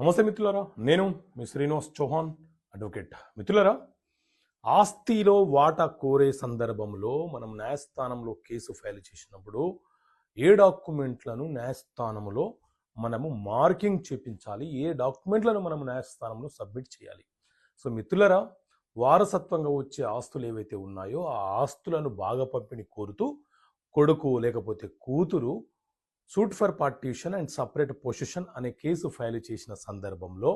నమస్తే మిత్రులారా, నేను మీ శ్రీనివాస్ చౌహాన్ అడ్వకేట్. మిత్రులారా, ఆస్తిలో వాటా కోరే సందర్భంలో మనం న్యాయస్థానంలో కేసు ఫైల్ చేసినప్పుడు ఏ డాక్యుమెంట్లను న్యాయస్థానంలో మనము మార్కింగ్ చేపించాలి, ఏ డాక్యుమెంట్లను మనం న్యాయస్థానంలో సబ్మిట్ చేయాలి. సో మిత్రులారా, వారసత్వంగా వచ్చే ఆస్తులు ఏవైతే ఉన్నాయో ఆ ఆస్తులను బాగా పంపిణీ కోరుతూ కొడుకు లేకపోతే కూతురు suit for partition and separate position అనే కేసు ఫైల్ చేసిన సందర్భంలో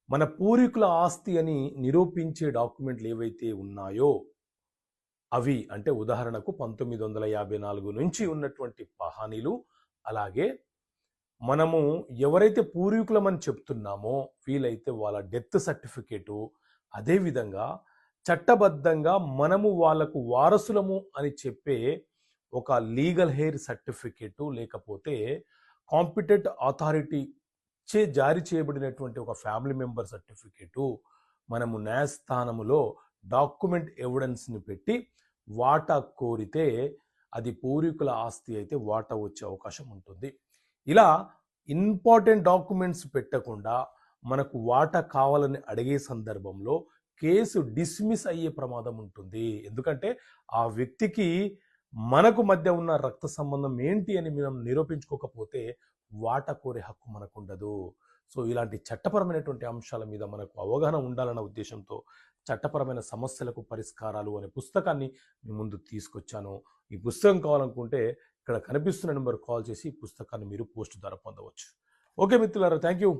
మన పూర్వీకుల ఆస్తి అని నిరూపించే డాక్యుమెంట్లు ఏవైతే ఉన్నాయో అవి అంటే ఉదాహరణకు 1954 నుంచి ఉన్నటువంటి పహానీలు, అలాగే మనము ఎవరైతే పూర్వీకులమని చెప్తున్నామో వీలైతే వాళ్ళ డెత్ సర్టిఫికేటు, అదేవిధంగా చట్టబద్ధంగా మనము వాళ్ళకు వారసులము అని చెప్పే ఒక లీగల్ హెయిర్ సర్టిఫికేటు, లేకపోతే కాంపిటెంట్ అథారిటీ చే జారీ చేయబడినటువంటి ఒక ఫ్యామిలీ మెంబర్ సర్టిఫికేటు మనము న్యాయస్థానములో డాక్యుమెంట్ ఎవిడెన్స్ని పెట్టి వాటా కోరితే అది పూర్వీకుల ఆస్తి అయితే వాటా వచ్చే అవకాశం ఉంటుంది. ఇలా ఇంపార్టెంట్ డాక్యుమెంట్స్ పెట్టకుండా మనకు వాటా కావాలని అడిగే సందర్భంలో కేసు డిస్మిస్ అయ్యే ప్రమాదం ఉంటుంది. ఎందుకంటే ఆ వ్యక్తికి మనకు మధ్య ఉన్న రక్త సంబంధం ఏంటి అని మనం నిరూపించుకోకపోతే వాటా కోరే హక్కు మనకు ఉండదు. సో ఇలాంటి చట్టపరమైనటువంటి అంశాల మీద మనకు అవగాహన ఉండాలన్న ఉద్దేశంతో చట్టపరమైన సమస్యలకు పరిష్కారాలు అనే పుస్తకాన్ని మీ ముందు తీసుకొచ్చాను. ఈ పుస్తకం కావాలనుకుంటే ఇక్కడ కనిపిస్తున్న నెంబర్ కాల్ చేసి ఈ పుస్తకాన్ని మీరు పోస్ట్ ద్వారా పొందవచ్చు. ఓకే మిత్రులారా, థ్యాంక్ యూ.